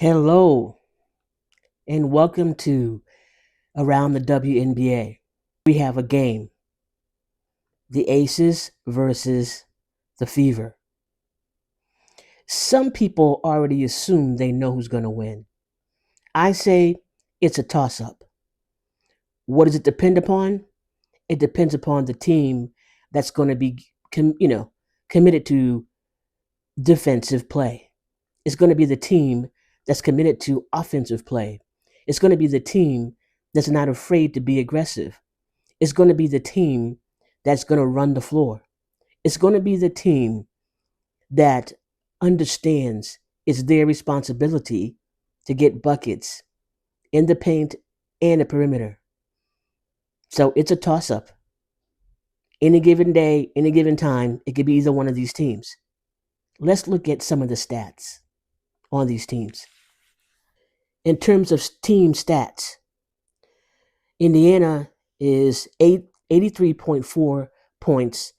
Hello, and welcome to Around the WNBA. We have a game, the Aces versus the Fever. Some people already assume they know who's going to win. I say it's a toss up. What does it depend upon? It depends upon the team that's going to be, committed to defensive play. It's going to be the team that's committed to offensive play. It's going to be the team that's not afraid to be aggressive. It's going to be the team that's going to run the floor. It's going to be the team that understands it's their responsibility to get buckets in the paint and the perimeter. So it's a toss up. Any given day, any given time, it could be either one of these teams. Let's look at some of the stats on these teams. In terms of team stats, Indiana is 83.4 points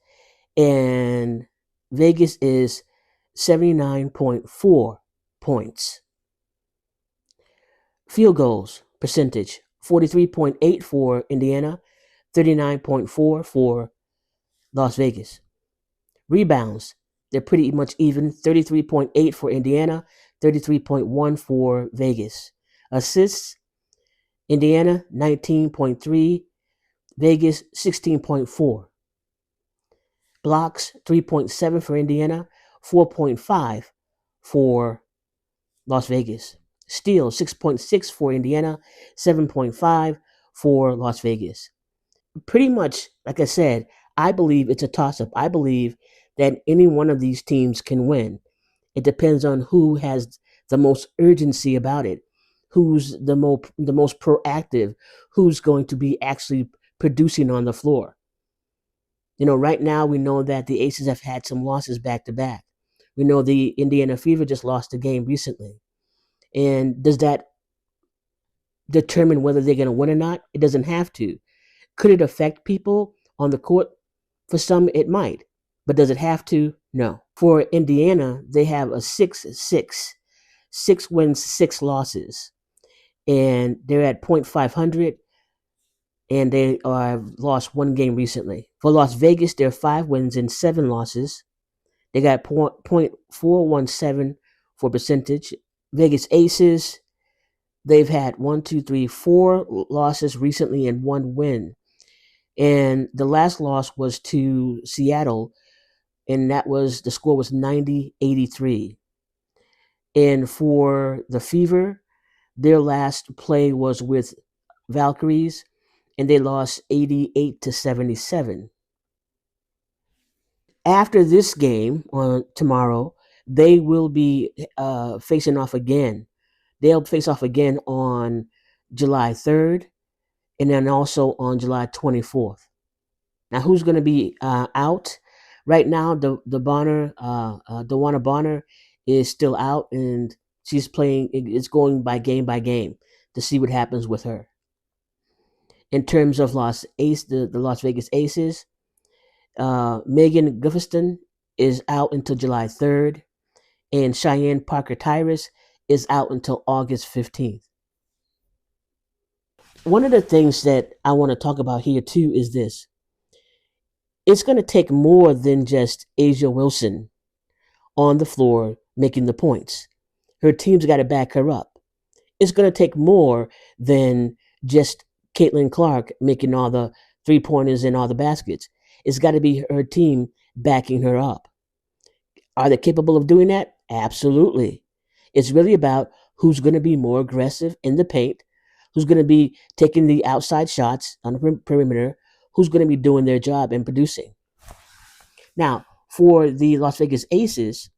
and Vegas is 79.4 points. Field goals percentage 43.8 for Indiana, 39.4 for Las Vegas. Rebounds, they're pretty much even, 33.8 for Indiana, 33.1 for Vegas. Assists, Indiana 19.3, Vegas 16.4. Blocks 3.7 for Indiana, 4.5 for Las Vegas. Steals 6.6 for Indiana, 7.5 for Las Vegas. Pretty much, like I said, I believe it's a toss up. I believe that any one of these teams can win. It depends on who has the most urgency about it, who's the most proactive, who's going to be actually producing on the floor. Right now we know that the Aces have had some losses back to back. We know the Indiana Fever just lost a game recently. And does that determine whether they're going to win or not? It doesn't have to. Could it affect people on the court? For some, it might. But does it have to? No. For Indiana, they have a 6-6. 6 wins, 6 losses. And they're at .500, and they have lost one game recently. For Las Vegas, they're 5 wins and 7 losses. They got .417 for percentage. Vegas Aces, they've had 4 losses recently and 1 win. And the last loss was to Seattle, and the score was 90-83. And for the Fever, their last play was with Valkyries, and they lost 88-77. After this game on tomorrow, they will be facing off again. They'll face off again on July 3rd and then also on July 24th. Now, who's going to be out? Right now, the Bonner, Dewana Bonner, is still out, and she's playing. It's going by game to see what happens with her. In terms of the Las Vegas Aces, Megan Gufferson is out until July 3rd, and Cheyenne Parker Tyrus is out until August 15th. One of the things that I want to talk about here too is this. It's going to take more than just Asia Wilson on the floor making the points. Her team's got to back her up. It's going to take more than just Caitlin Clark making all the 3-pointers and all the baskets. It's got to be her team backing her up. Are they capable of doing that? Absolutely. It's really about who's going to be more aggressive in the paint, who's going to be taking the outside shots on the perimeter, who's going to be doing their job and producing. Now, for the Las Vegas Aces,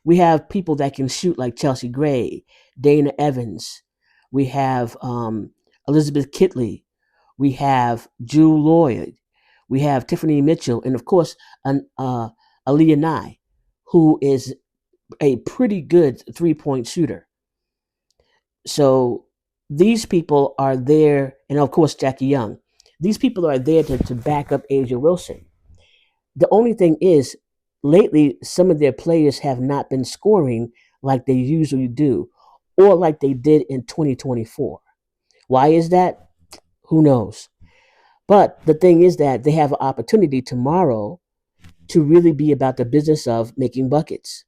we have people that can shoot like Chelsea Gray, Dana Evans. We have Elizabeth Kitley. We have Jewel Lloyd. We have Tiffany Mitchell. And, of course, Aaliyah Nye, who is a pretty good 3-point shooter. So these people are there, and, of course, Jackie Young. These people are there to back up Asia Wilson. The only thing is, lately, some of their players have not been scoring like they usually do, or like they did in 2024. Why is that? Who knows? But the thing is that they have an opportunity tomorrow to really be about the business of making buckets.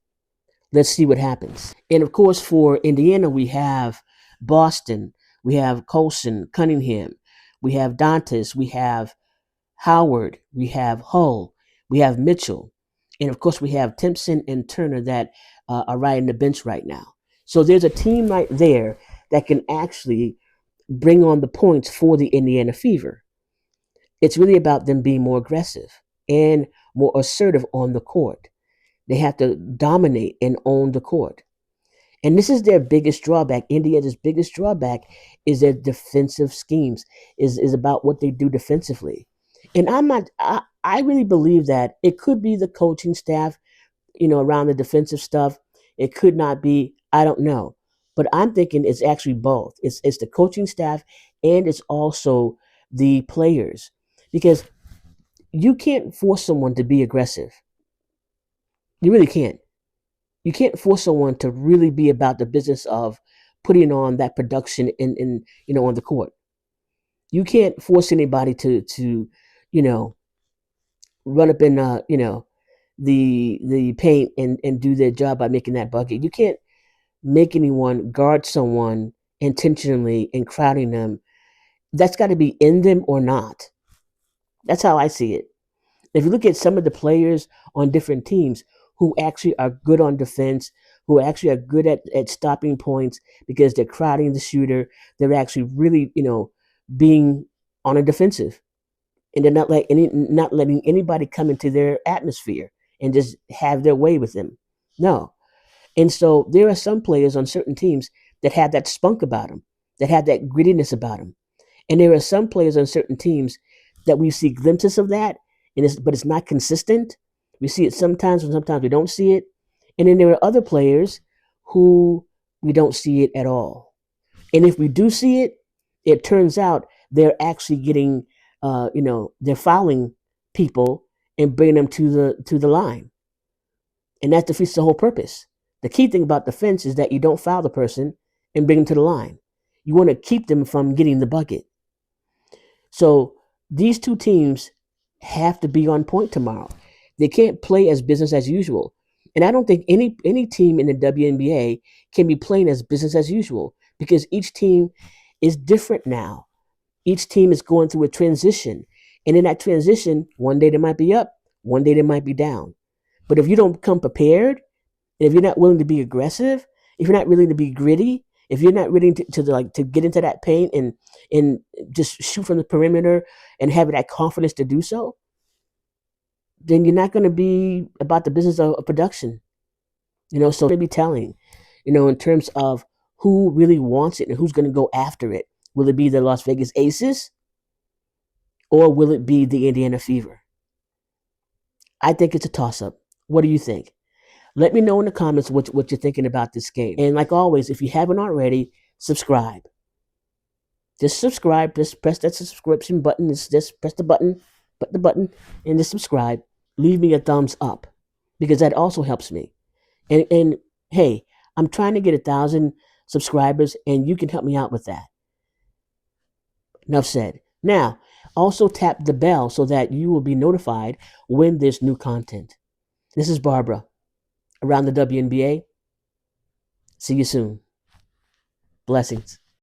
Let's see what happens. And of course, for Indiana, we have Boston, we have Colson, Cunningham, we have Dantas, we have Howard, we have Hull, we have Mitchell, and of course, we have Timpson and Turner that are riding the bench right now. So there's a team right there that can actually bring on the points for the Indiana Fever. It's really about them being more aggressive and more assertive on the court. They have to dominate and own the court. And this is their biggest drawback. Indiana's biggest drawback is their defensive schemes, is about what they do defensively. And I really believe that it could be the coaching staff, around the defensive stuff. It could not be, I don't know. But I'm thinking it's actually both. It's the coaching staff and it's also the players. Because you can't force someone to be aggressive. You really can't. You can't force someone to really be about the business of putting on that production in on the court. You can't force anybody to you know run up in the paint and do their job by making that bucket. You can't make anyone guard someone intentionally and crowding them. That's got to be in them or not. That's how I see it. If you look at some of the players on different teams who actually are good on defense, who actually are good at stopping points because they're crowding the shooter, they're actually really, being on a defensive. And they're not letting anybody come into their atmosphere and just have their way with them. No. And so there are some players on certain teams that have that spunk about them, that have that grittiness about them. And there are some players on certain teams that we see glimpses of that, but it's not consistent. We see it sometimes, and sometimes we don't see it. And then there are other players who we don't see it at all. And if we do see it, it turns out they're actually getting, they're fouling people and bringing them to the line, and that defeats the whole purpose. The key thing about defense is that you don't foul the person and bring them to the line. You want to keep them from getting the bucket. So these two teams have to be on point tomorrow. They can't play as business as usual. And I don't think any team in the WNBA can be playing as business as usual because each team is different now. Each team is going through a transition. And in that transition, one day they might be up, one day they might be down. But if you don't come prepared, and if you're not willing to be aggressive, if you're not willing to be gritty, if you're not willing to get into that paint and just shoot from the perimeter and have that confidence to do so, then you're not going to be about the business of production. So maybe telling, in terms of who really wants it and who's going to go after it. Will it be the Las Vegas Aces or will it be the Indiana Fever? I think it's a toss-up. What do you think? Let me know in the comments what you're thinking about this game. And like always, if you haven't already, subscribe. Just subscribe. Just press that subscription button. Just press the button, and just subscribe. Leave me a thumbs up because that also helps me. And hey, I'm trying to get 1,000 subscribers, and you can help me out with that. Enough said. Now, also tap the bell so that you will be notified when there's new content. This is Barbara around the WNBA. See you soon. Blessings.